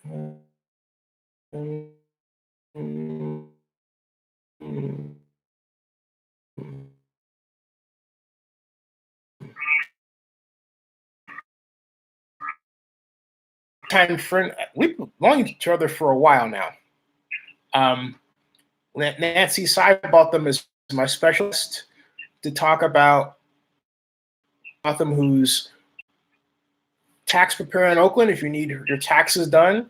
Time friend. We've known each other for a while now. Um, Nancy Sidebotham is my specialist to talk about Botham, who's tax preparer in Oakland. If you need your taxes done,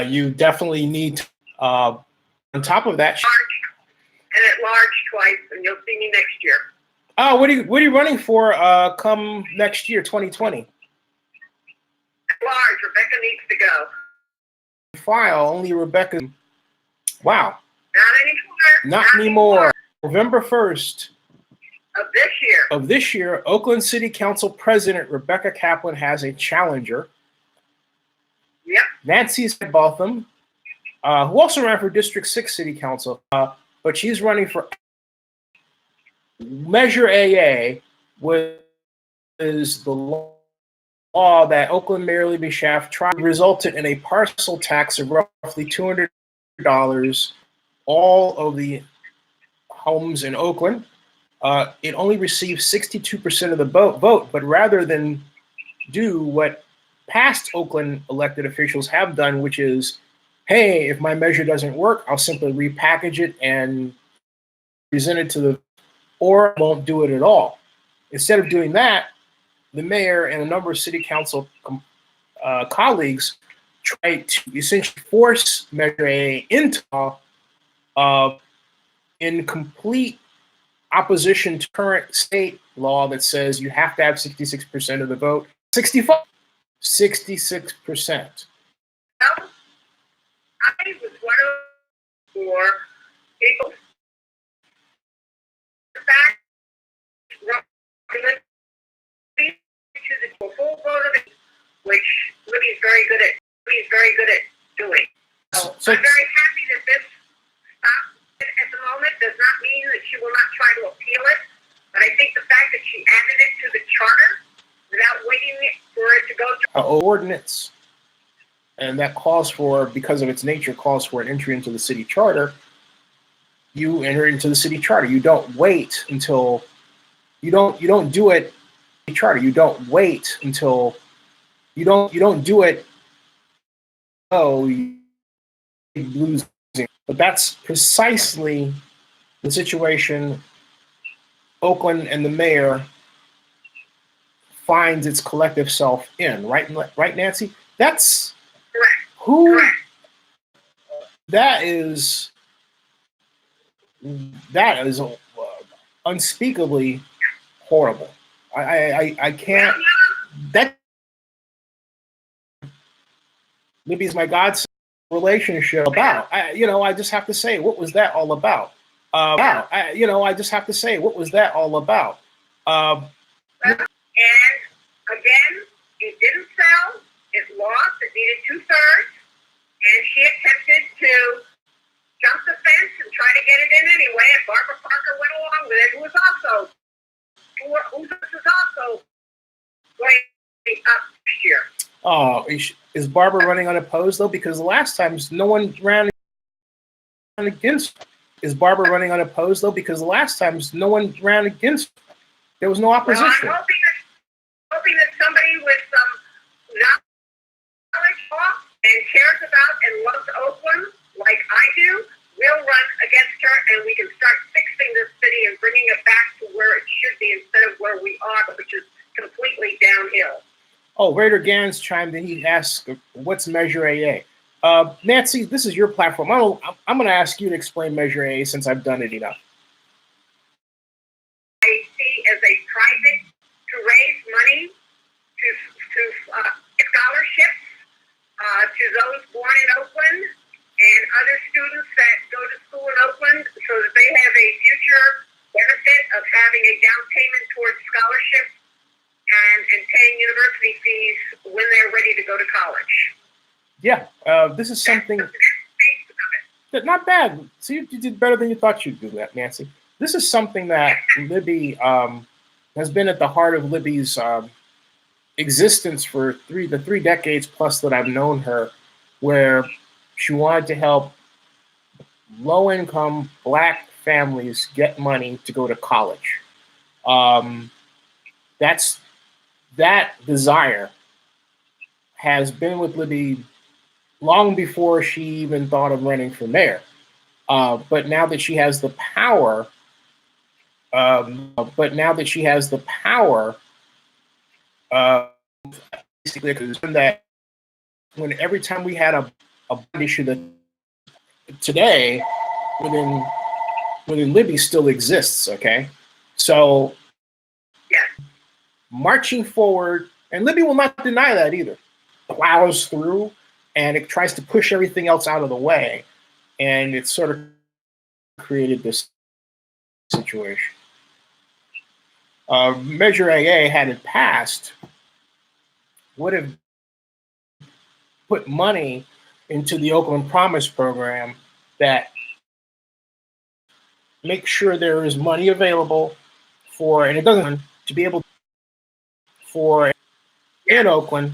you definitely need. On top of that, and at large twice, and you'll see me next year. Oh, what are you running for? Come next year, 2020. At large, Rebecca needs to go. File only Rebecca. Wow. Not anymore. Not anymore. November 1st of this year, Oakland City Council President Rebecca Kaplan has a challenger. Yep. Nancy Sidebotham, who also ran for District 6 City Council, but she's running for Measure AA, which is the law that Oakland Mayor Libby Schaaf tried resulted in a parcel tax of roughly $200. All of the homes in Oakland. It only received 62% of the vote, but rather than do what past Oakland elected officials have done, which is, hey, if my measure doesn't work, I'll simply repackage it and present it to the, or won't do it at all. Instead of doing that, the mayor and a number of city council colleagues tried to essentially force Measure A into in complete opposition to current state law that says you have to have 66% of the vote. 66%. Well, I was one of four people. The fact to the full vote of it, which Libby's very good at doing. So I'm very happy that this stopped at the moment. Does not mean that she will not try to appeal it, but I think the fact that she added it to the charter without waiting for it to go to ordinance, and that calls for, because of its nature, calls for an entry into the city charter. You enter into the city charter. You don't wait until you don't do it. Charter. You don't wait until you don't do it. Oh, you losing. But that's precisely the situation Oakland and the mayor finds its collective self in, right, Nancy? That's correct. Who correct. That is unspeakably horrible. I can't. That maybe is my God's relationship about. I just have to say, what was that all about? I just have to say, what was that all about? And again, it didn't sell. It lost. It needed 2/3, and she attempted to jump the fence and try to get it in anyway. And Barbara Parker went along with it, who was also going up next year. Oh, is Barbara running unopposed though? Because the last times no one ran against her. Is Barbara running unopposed though? Because the last times no one ran against her. There was no opposition. Well, I'm hoping that somebody with some knowledge and cares about and loves Oakland like I do will run against her, and we can start fixing this city and bringing it back to where it should be instead of where we are, which is completely downhill. Oh, Raider Gans chimed in. He asked, what's Measure AA? Nancy, this is your platform. I'm going to ask you to explain Measure AA since I've done it enough. I see as a private to raise money to scholarships to those born in Oakland and other students that go to school in Oakland so that they have a future benefit of having a down payment towards scholarships and paying university fees when they're ready to go to college. Yeah, this is something that not bad. See, you did better than you thought you'd do that, Nancy. This is something that Libby has been at the heart of Libby's existence for the three decades plus that I've known her. where she wanted to help low-income Black families get money to go to college. That desire has been with Libby long before she even thought of running for mayor. But now that she has the power, basically, that when every time we had a issue that today within Libby still exists. Okay, so marching forward, and Libby will not deny that either. Plows through, and it tries to push everything else out of the way, and it sort of created this situation. Measure AA, had it passed, would have put money into the Oakland Promise program that make sure there is money available for, and it doesn't, to be able for in Oakland.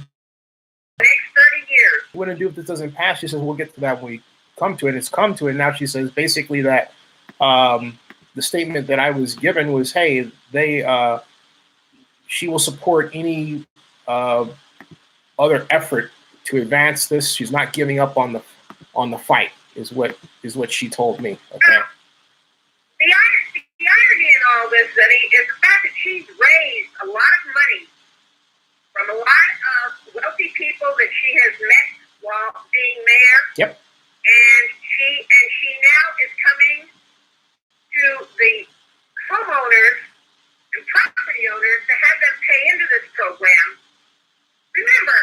Next 30 years. What to do if this doesn't pass? She says, we'll get to that when we come to it. It's come to it. Now she says basically that the statement that I was given was, hey, she will support any other effort to advance this. She's not giving up on the fight, is what she told me. Okay. The irony in all this, Eddie, is the fact that she's raised a lot of money from a lot of wealthy people that she has met while being mayor. Yep. And she now is coming to the homeowners and property owners to have them pay into this program. Remember,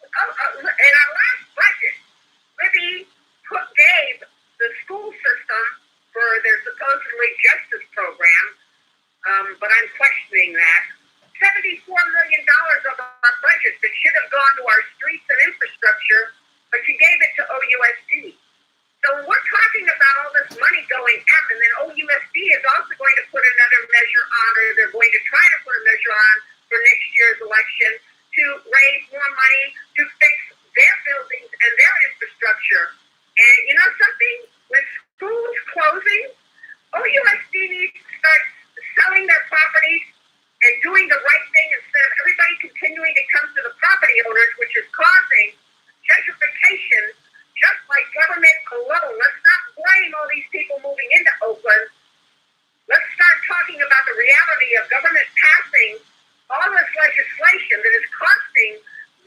in our last budget, Libby gave the school system for their supposedly justice program, but I'm questioning that, $74 million of our budget that should have gone to our streets and infrastructure, but she gave it to OUSD. So we're talking about all this money going up, and then OUSD is also going to put another measure on, or they're going to try to put a measure on for next year's election to raise more money to fix their buildings and their infrastructure. And you know something? With schools closing, OUSD needs to start selling their properties and doing the right thing instead of everybody continuing to come to the property owners, which is causing gentrification, just like government alone. Let's not blame all these people moving into Oakland. Let's start talking about the reality of government passing all this legislation that is costing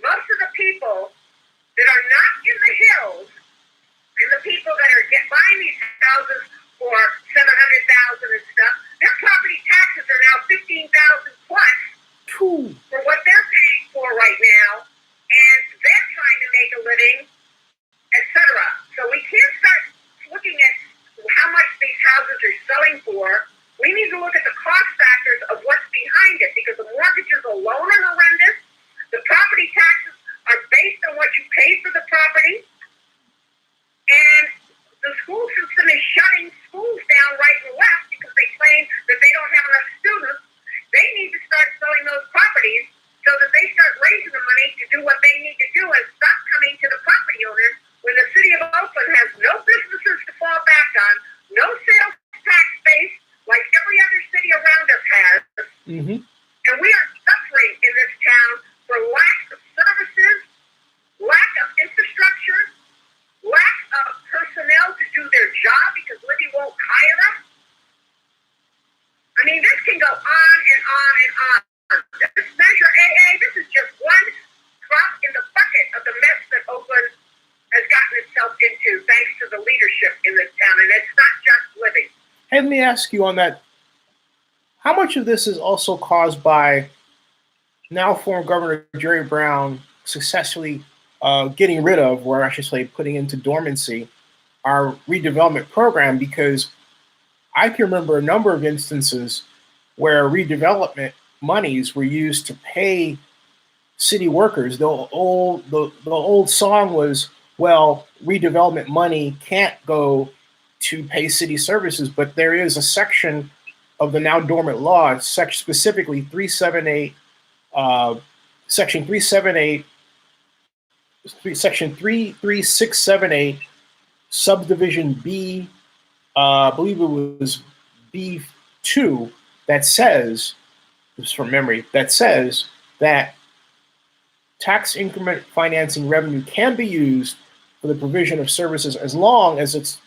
most of the people that are not in the hills and the people that are buying these houses for $700,000 and stuff. Their property taxes are now $15,000 plus for what they're paying for right now, and they're trying to make a living, etc. So we can't start looking at how much these houses are selling for. We need to look at the cost factors of what's behind it, because the mortgages alone are horrendous. The property taxes are based on what you paid for the property, and the school system is shutting schools down right and left because they claim that they don't have enough students. They need to start selling those properties so that they start raising the money to do what they need to do and stop coming to the property owners when the city of Oakland has no businesses to fall back on, no sales tax base like every other city around us has. Mm-hmm. And we are suffering in this town for lack of services, lack of infrastructure, lack of personnel to do their job because Libby won't hire them. I mean, this can go on and on and on. This Measure AA, this is just one drop in the bucket of the mess that Oakland has gotten itself into thanks to the leadership in this town. And it's not just Libby. Hey, let me ask you on that. How much of this is also caused by now former Governor Jerry Brown successfully getting rid of, or I should say putting into dormancy, our redevelopment program? Because I can remember a number of instances where redevelopment monies were used to pay city workers. The old song was, well, redevelopment money can't go to pay city services, but there is a section of the now dormant law, specifically 378, Section 378 section 33678, subdivision B, I believe it was B2, that says, this is from memory, that says that tax increment financing revenue can be used for the provision of services as long as it's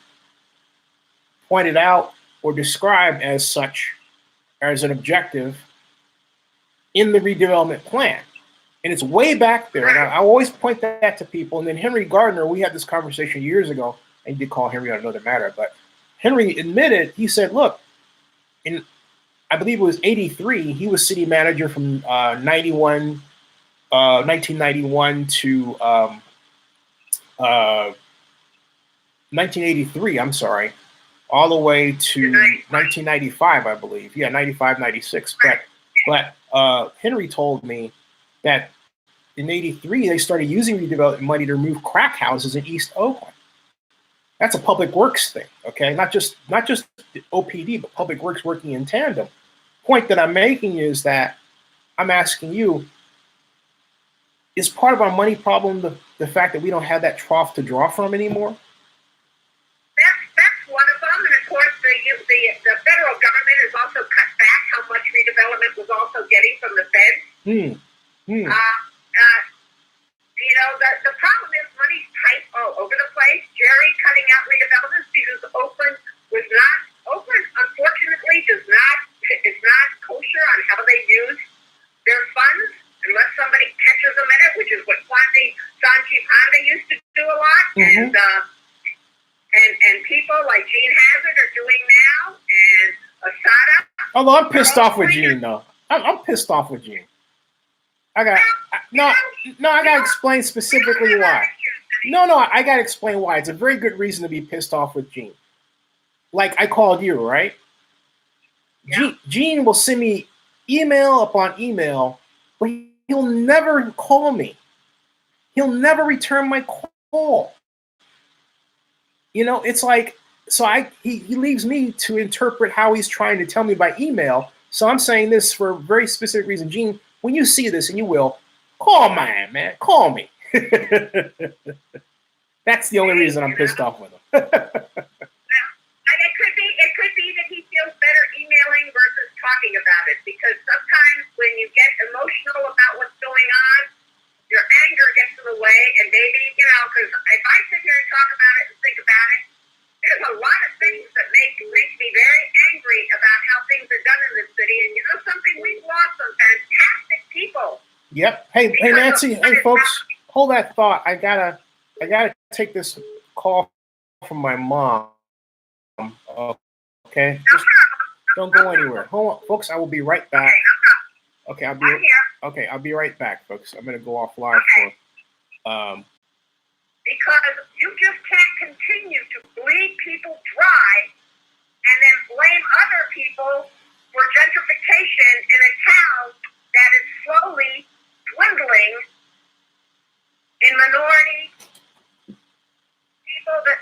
pointed out or described as such, as an objective in the redevelopment plan. And it's way back there. And I always point that to people. And then Henry Gardner, we had this conversation years ago. I did call Henry on another matter, but Henry admitted, he said, look, in, I believe it was 83, he was city manager from 1991 to 1983, I'm sorry, all the way to 1995, I believe. Yeah, 95, 96. But Henry told me that in 83, they started using redevelopment money to remove crack houses in East Oakland. That's a public works thing, okay? Not just OPD, but public works working in tandem. Point that I'm making is that I'm asking you, is part of our money problem the fact that we don't have that trough to draw from anymore? That's one of them, and of course the federal government has also cut back how much redevelopment was also getting from the feds. You know, the problem is money's tight all over the place. Jerry cutting out redevelopment because Oakland unfortunately is not kosher on how they use their funds unless somebody catches them in it, which is what Sanjeev Honda used to do a lot. Mm-hmm. And people like Gene Hazard are doing now, and Asada. Although I'm pissed off with Gene, though. I'm pissed off with Gene. I gotta explain specifically why. No, I gotta explain why. It's a very good reason to be pissed off with Gene. Like I called you, right? Yeah. Gene will send me email upon email, but he'll never call me. He'll never return my call. You know, it's like, he leaves me to interpret how he's trying to tell me by email. So I'm saying this for a very specific reason. Gene, when you see this, and you will, call man, call me. That's the only reason I'm pissed off with him. It could be that he feels better emailing versus talking about it, because sometimes when you get emotional about what's going on, your anger gets in the way, and maybe, you know, because if I sit here and talk about it and think about it, there's a lot of things that make me very angry about how things are done in this city. And you know something? We've lost some fantastic people. Yep. Hey Nancy. Hey folks, hold that thought. I gotta take this call from my mom. Okay. Just don't go anywhere. Hold on, folks. I will be right back. Okay. I'll be right back, folks. I'm gonna go offline for. Because you just can't continue to bleed people dry and then blame other people for gentrification in a town that is slowly dwindling in minority people that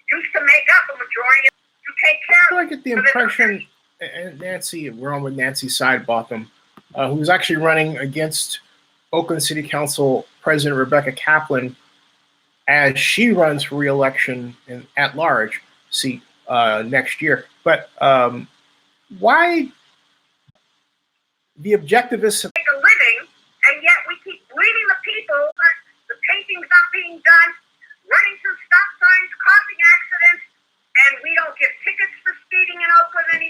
used to make up a majority of to take care of. I get the impression, and Nancy, we're on with Nancy Sidebotham, who's actually running against Oakland City Council President Rebecca Kaplan as she runs for re-election at large seat next year. But why the objective is to make a living, and yet we keep bleeding the people, the painting's not being done, running through stop